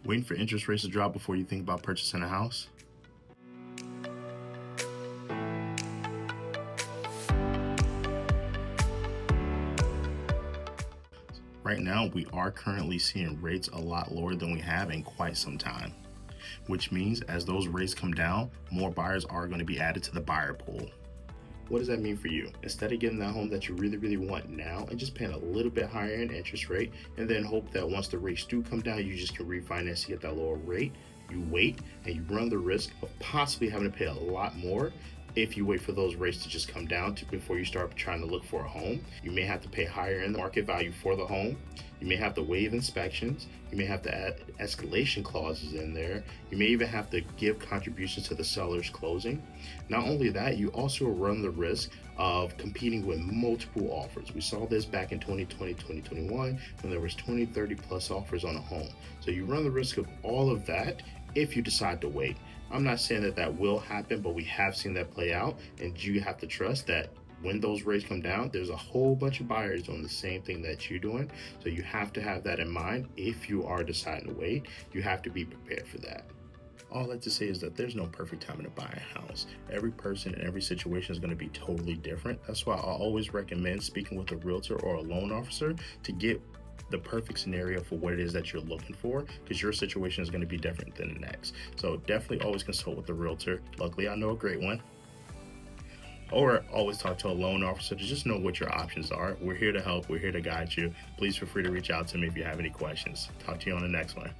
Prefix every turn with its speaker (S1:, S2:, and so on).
S1: Waiting for interest rates to drop before you think about purchasing a house? Right now, we are currently seeing rates a lot lower than we have in quite some time, which means as those rates come down, more buyers are going to be added to the buyer pool. What does that mean for you? Instead of getting that home that you really want now and just paying a little bit higher in interest rate and then hope that once the rates do come down, you just can refinance to get that lower rate, you wait and you run the risk of possibly having to pay a lot more if you wait for those rates to just come down before you start trying to look for a home. You may have to pay higher in the market value for the home. You may have to waive inspections. You may have to add escalation clauses in there. You may even have to give contributions to the seller's closing. Not only that, you also run the risk of competing with multiple offers. We saw this back in 2020, 2021, when there was 20, 30 plus offers on a home. So you run the risk of all of that if you decide to wait. I'm not saying that that will happen, but we have seen that play out, and you have to trust that when those rates come down, there's a whole bunch of buyers doing the same thing that you're doing. So you have to have that in mind. If you are deciding to wait, you have to be prepared for that. All I like to say is that there's no perfect time to buy a house. Every person and every situation is going to be totally different. That's why I always recommend speaking with a realtor or a loan officer to get the perfect scenario for what it is that you're looking for, because your situation is going to be different than the next. So definitely always consult with the realtor. Luckily, I know a great one. Or always talk to a loan officer to just know what your options are. We're here to help. We're here to guide you. Please feel free to reach out to me if you have any questions. Talk to you on the next one.